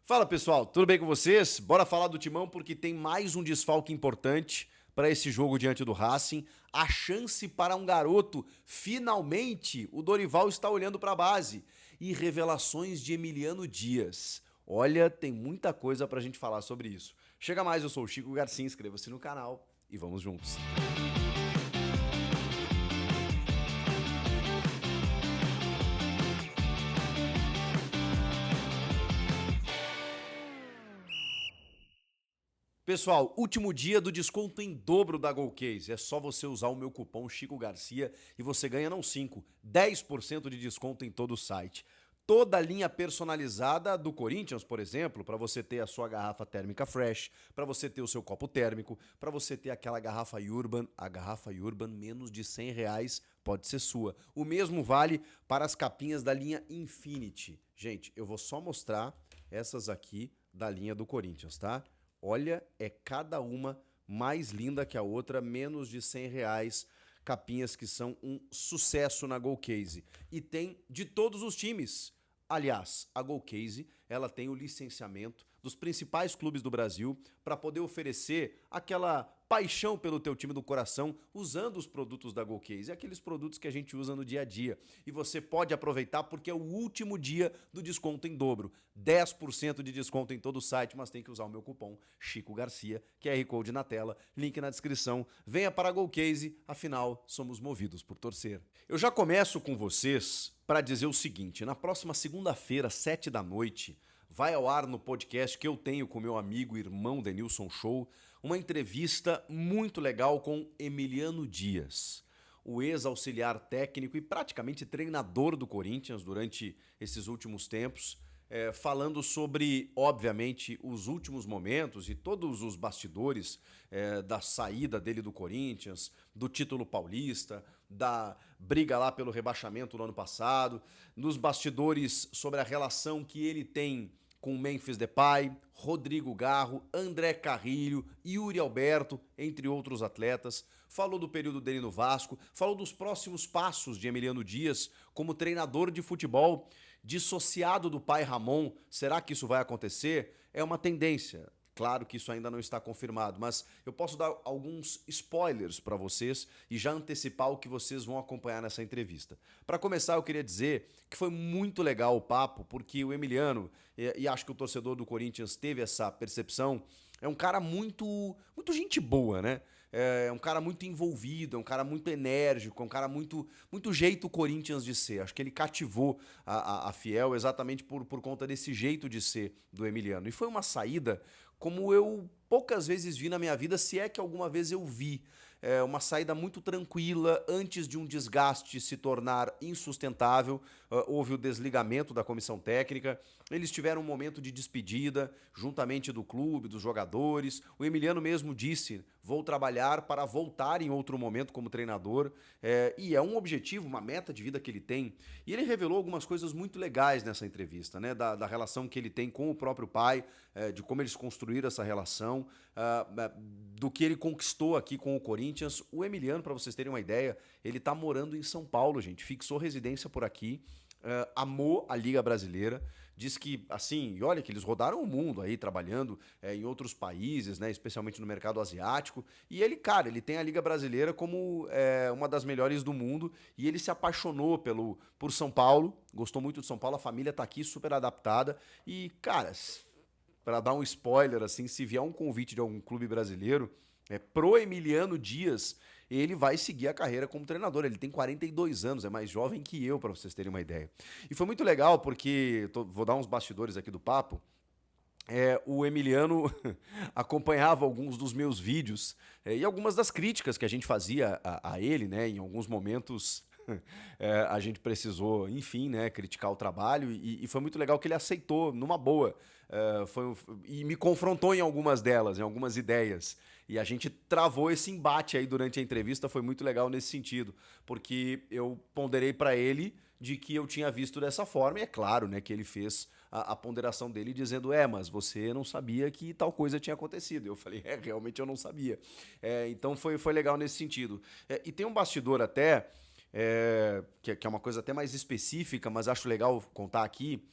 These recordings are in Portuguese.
Fala pessoal, tudo bem com vocês? Bora falar do Timão porque tem mais um desfalque importante para esse jogo diante do Racing. A chance para um garoto, finalmente o Dorival está olhando para a base. E revelações de Emiliano Dias. Olha, tem muita coisa para a gente falar sobre isso. Chega mais, eu sou o Chico Garcia, inscreva-se no canal e vamos juntos. Pessoal, último dia do desconto em dobro da Golcase. É só você usar o meu cupom Chico Garcia e você ganha não 5, 10% de desconto em todo o site. Toda a linha personalizada do Corinthians, por exemplo, para você ter a sua garrafa térmica fresh, para você ter o seu copo térmico, para você ter aquela garrafa Urban, a garrafa Urban menos de R$ 100 pode ser sua. O mesmo vale para as capinhas da linha Infinity. Gente, eu vou só mostrar essas aqui da linha do Corinthians, tá? Olha, é cada uma mais linda que a outra, menos de R$ 100, capinhas que são um sucesso na Golcase. E tem de todos os times. Aliás, a Golcase, ela tem o licenciamento dos principais clubes do Brasil para poder oferecer aquela paixão pelo teu time do coração usando os produtos da Golcase, aqueles produtos que a gente usa no dia a dia. E você pode aproveitar porque é o último dia do desconto em dobro. 10% de desconto em todo o site, mas tem que usar o meu cupom Chico Garcia, QR Code na tela, link na descrição. Venha para a Golcase, afinal, somos movidos por torcer. Eu já começo com vocês para dizer o seguinte: na próxima segunda-feira, 7 da noite, vai ao ar no podcast que eu tenho com meu amigo e irmão Denilson Show, uma entrevista muito legal com Emiliano Dias, o ex-auxiliar técnico e praticamente treinador do Corinthians durante esses últimos tempos, falando sobre, obviamente, os últimos momentos e todos os bastidores da saída dele do Corinthians, do título paulista, da briga lá pelo rebaixamento no ano passado, nos bastidores sobre a relação que ele tem com Memphis Depay, Rodrigo Garro, André Carrilho, Yuri Alberto, entre outros atletas. Falou do período dele no Vasco, falou dos próximos passos de Emiliano Dias como treinador de futebol, dissociado do pai Ramon. Será que isso vai acontecer? É uma tendência. Claro que isso ainda não está confirmado, mas eu posso dar alguns spoilers para vocês e já antecipar o que vocês vão acompanhar nessa entrevista. Para começar, eu queria dizer que foi muito legal o papo, porque o Emiliano, e acho que o torcedor do Corinthians teve essa percepção, é um cara muito gente boa, né? É um cara muito envolvido, é um cara muito enérgico, é um cara muito jeito Corinthians de ser. Acho que ele cativou a Fiel exatamente por conta desse jeito de ser do Emiliano. E foi uma saída como eu poucas vezes vi na minha vida, se é que alguma vez eu vi. Uma saída muito tranquila, antes de um desgaste se tornar insustentável. Houve o desligamento da comissão técnica, eles tiveram um momento de despedida, juntamente do clube, dos jogadores. O Emiliano mesmo disse: vou trabalhar para voltar em outro momento como treinador, e é um objetivo, uma meta de vida que ele tem. E ele revelou algumas coisas muito legais nessa entrevista, né? Da relação que ele tem com o próprio pai, de como eles construíram essa relação, do que ele conquistou aqui com o Corinthians. O Emiliano, para vocês terem uma ideia, ele tá morando em São Paulo, gente, fixou residência por aqui. Amou a Liga Brasileira, diz que, assim, e olha que eles rodaram o mundo aí, trabalhando em outros países, né, especialmente no mercado asiático, e ele, cara, ele tem a Liga Brasileira como uma das melhores do mundo, e ele se apaixonou por São Paulo, gostou muito de São Paulo, a família tá aqui super adaptada, e, cara, para dar um spoiler, assim, se vier um convite de algum clube brasileiro, pro Emiliano Dias, ele vai seguir a carreira como treinador. Ele tem 42 anos, é mais jovem que eu, para vocês terem uma ideia. E foi muito legal porque, vou dar uns bastidores aqui do papo, o Emiliano acompanhava alguns dos meus vídeos e algumas das críticas que a gente fazia a ele, né? Em alguns momentos a gente precisou, enfim, né, criticar o trabalho e foi muito legal que ele aceitou numa boa. E me confrontou em algumas delas, em algumas ideias. E a gente travou esse embate aí durante a entrevista, foi muito legal nesse sentido, porque eu ponderei para ele de que eu tinha visto dessa forma, e é claro, né, que ele fez a ponderação dele dizendo, mas você não sabia que tal coisa tinha acontecido. Eu falei, realmente eu não sabia. Então foi legal nesse sentido. E tem um bastidor até, que é uma coisa até mais específica, mas acho legal contar aqui.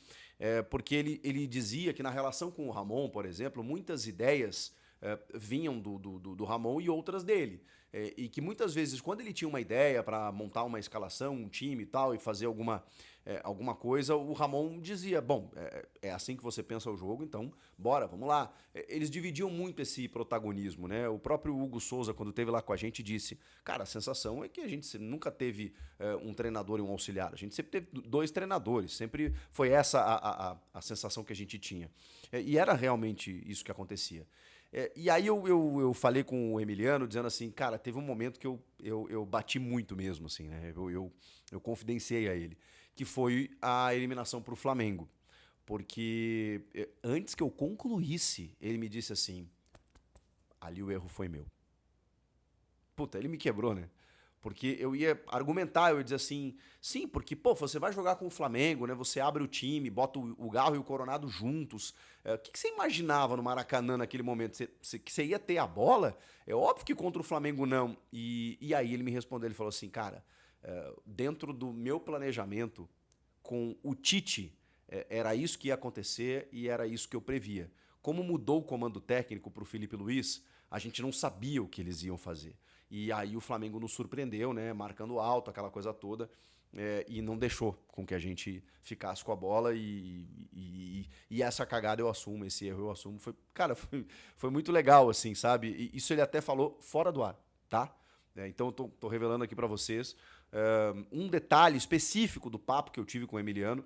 Porque ele dizia que na relação com o Ramon, por exemplo, muitas ideias vinham do Ramon e outras dele. E que muitas vezes, quando ele tinha uma ideia para montar uma escalação, um time e tal, e fazer alguma coisa, o Ramon dizia, bom, é assim que você pensa o jogo, então bora, vamos lá. Eles dividiam muito esse protagonismo, né? O próprio Hugo Souza, quando esteve lá com a gente, disse, cara, a sensação é que a gente nunca teve um treinador e um auxiliar, a gente sempre teve 2 treinadores, sempre foi essa a sensação que a gente tinha. E era realmente isso que acontecia. E aí eu falei com o Emiliano, dizendo assim, cara, teve um momento que eu bati muito mesmo, assim, né? Eu confidenciei a ele, que foi a eliminação para o Flamengo. Porque antes que eu concluísse, ele me disse assim, ali o erro foi meu. Puta, ele me quebrou, né? Porque eu ia argumentar, eu ia dizer assim, sim, porque, pô, você vai jogar com o Flamengo, né? Você abre o time, bota o Garro e o Coronado juntos. O que você imaginava no Maracanã naquele momento? Que você ia ter a bola? É óbvio que contra o Flamengo não. E aí ele me respondeu, ele falou assim, cara, dentro do meu planejamento, com o Tite, era isso que ia acontecer e era isso que eu previa. Como mudou o comando técnico para o Felipe Luiz, a gente não sabia o que eles iam fazer. E aí o Flamengo nos surpreendeu, né? Marcando alto, aquela coisa toda. E não deixou com que a gente ficasse com a bola e essa cagada eu assumo, esse erro eu assumo. Cara, foi muito legal, assim, sabe? E isso ele até falou fora do ar, tá? Então eu tô revelando aqui para vocês um detalhe específico do papo que eu tive com o Emiliano,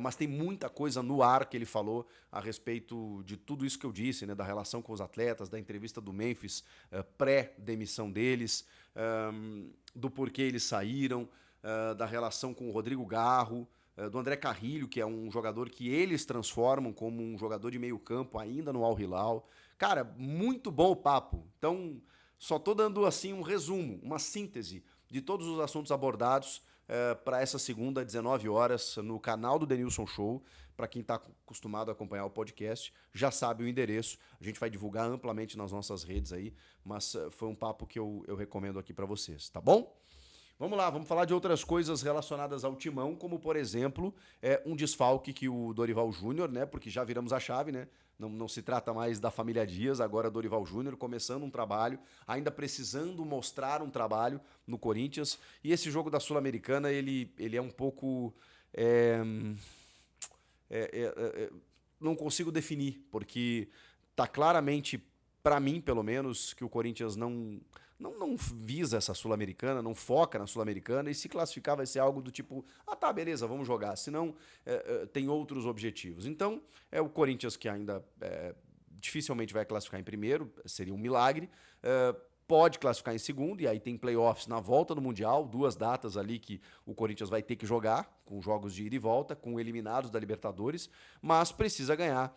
mas tem muita coisa no ar que ele falou a respeito de tudo isso que eu disse, né, da relação com os atletas, da entrevista do Memphis pré-demissão deles, do porquê eles saíram, da relação com o Rodrigo Garro, do André Carrilho, que é um jogador que eles transformam como um jogador de meio campo ainda no Al Hilal. Cara, muito bom o papo. Então, só tô dando assim um resumo, uma síntese de todos os assuntos abordados para essa segunda, 19 horas, no canal do Denilson Show. Para quem está acostumado a acompanhar o podcast, já sabe o endereço. A gente vai divulgar amplamente nas nossas redes aí, mas foi um papo que eu recomendo aqui para vocês, tá bom? Vamos lá, vamos falar de outras coisas relacionadas ao Timão, como, por exemplo, um desfalque que o Dorival Júnior, né? Porque já viramos a chave, né? Não se trata mais da família Dias, agora Dorival Júnior começando um trabalho, ainda precisando mostrar um trabalho no Corinthians. E esse jogo da Sul-Americana, ele é um pouco. é, não consigo definir, porque tá claramente, para mim pelo menos, que o Corinthians não visa essa Sul-Americana, não foca na Sul-Americana, e se classificar vai ser algo do tipo, ah tá, beleza, vamos jogar, senão tem outros objetivos. Então, é o Corinthians que ainda dificilmente vai classificar em primeiro, seria um milagre, pode classificar em segundo, e aí tem playoffs na volta do Mundial, 2 datas ali que o Corinthians vai ter que jogar, com jogos de ida e volta, com eliminados da Libertadores, mas precisa ganhar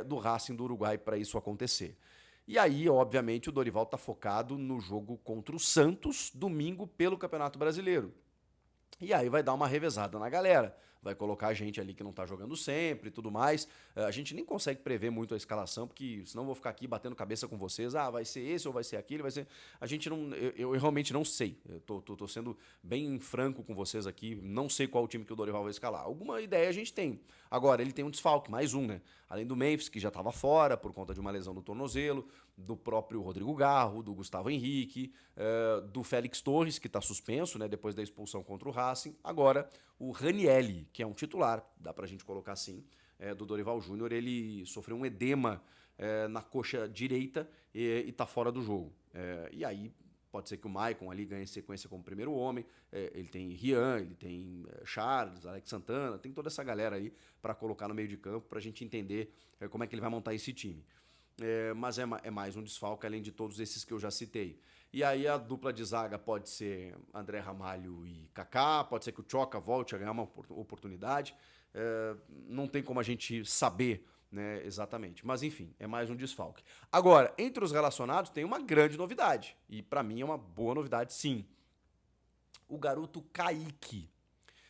do Racing do Uruguai para isso acontecer. E aí, obviamente, o Dorival está focado no jogo contra o Santos, domingo, pelo Campeonato Brasileiro. E aí vai dar uma revezada na galera. Vai colocar gente ali que não tá jogando sempre e tudo mais. A gente nem consegue prever muito a escalação, porque senão eu vou ficar aqui batendo cabeça com vocês. Ah, vai ser esse ou vai ser aquele, vai ser. A gente não. Eu realmente não sei. Eu tô sendo bem franco com vocês aqui. Não sei qual o time que o Dorival vai escalar. Alguma ideia a gente tem. Agora, ele tem um desfalque, mais um, né? Além do Memphis, que já estava fora por conta de uma lesão no tornozelo, do próprio Rodrigo Garro, do Gustavo Henrique, do Félix Torres, que está suspenso, né, depois da expulsão contra o Racing. Agora, o Ranielli, que é um titular, dá pra gente colocar assim, do Dorival Júnior, ele sofreu um edema na coxa direita e tá fora do jogo. E aí pode ser que o Maicon ali ganhe sequência como primeiro homem, ele tem Rian, ele tem Charles, Alex Santana, tem toda essa galera aí para colocar no meio de campo pra gente entender como é que ele vai montar esse time. Mas é mais um desfalque, além de todos esses que eu já citei. E aí a dupla de zaga pode ser André Ramalho e Kaká, pode ser que o Choca volte a ganhar uma oportunidade. Não tem como a gente saber, né, exatamente. Mas enfim, é mais um desfalque. Agora, entre os relacionados tem uma grande novidade. E para mim é uma boa novidade, sim. O garoto Kaique.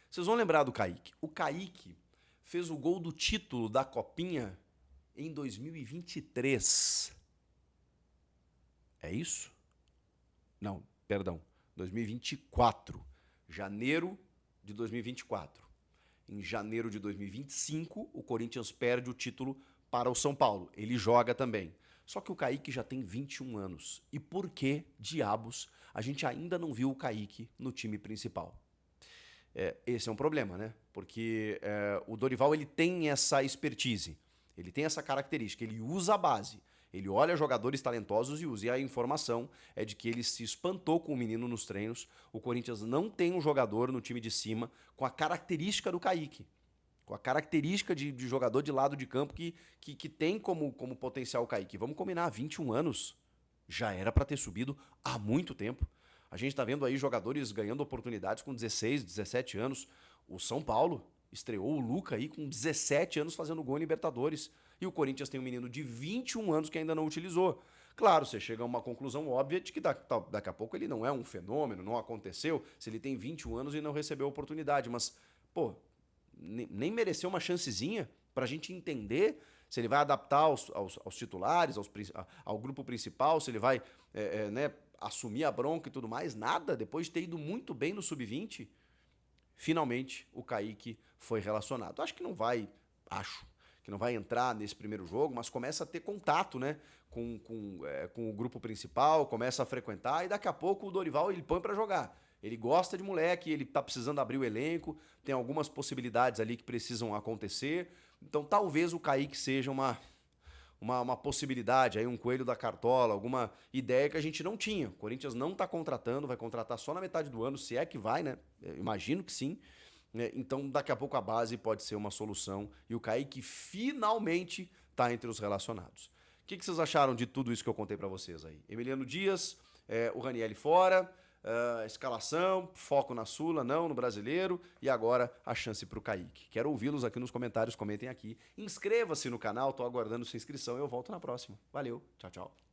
Vocês vão lembrar do Kaique. O Kaique fez o gol do título da Copinha em 2023. É isso? Não, perdão. 2024. Janeiro de 2024. Em janeiro de 2025, o Corinthians perde o título para o São Paulo. Ele joga também. Só que o Kaique já tem 21 anos. E por que, diabos, a gente ainda não viu o Kaique no time principal? Esse é um problema, né? Porque o Dorival ele tem essa expertise, ele tem essa característica, ele usa a base. Ele olha jogadores talentosos e usa. E a informação é de que ele se espantou com o menino nos treinos. O Corinthians não tem um jogador no time de cima com a característica do Kaique. Com a característica de jogador de lado de campo que tem como potencial o Kaique. Vamos combinar, 21 anos já era para ter subido há muito tempo. A gente está vendo aí jogadores ganhando oportunidades com 16, 17 anos. O São Paulo estreou o Luca aí com 17 anos fazendo gol em Libertadores. E o Corinthians tem um menino de 21 anos que ainda não utilizou. Claro, você chega a uma conclusão óbvia de que daqui a pouco ele não é um fenômeno, não aconteceu, se ele tem 21 anos e não recebeu a oportunidade. Mas, pô, nem mereceu uma chancezinha pra gente entender se ele vai adaptar aos titulares, ao grupo principal, se ele vai assumir a bronca e tudo mais. Nada, depois de ter ido muito bem no Sub-20, finalmente o Kaique foi relacionado. Acho que não vai entrar nesse primeiro jogo, mas começa a ter contato, né, com o grupo principal, começa a frequentar e daqui a pouco o Dorival ele põe pra jogar. Ele gosta de moleque, ele tá precisando abrir o elenco, tem algumas possibilidades ali que precisam acontecer. Então talvez o Kaique seja uma possibilidade, aí um coelho da cartola, alguma ideia que a gente não tinha. O Corinthians não tá contratando, vai contratar só na metade do ano, se é que vai, né? Eu imagino que sim. Então daqui a pouco a base pode ser uma solução e o Kaique finalmente tá entre os relacionados. O que vocês acharam de tudo isso que eu contei pra vocês aí? Emiliano Dias, o Ranieri fora... escalação, foco na Sula, não no Brasileiro e agora a chance para o Kaique. Quero ouvi-los aqui nos comentários, comentem aqui. Inscreva-se no canal, estou aguardando sua inscrição e eu volto na próxima. Valeu, tchau, tchau.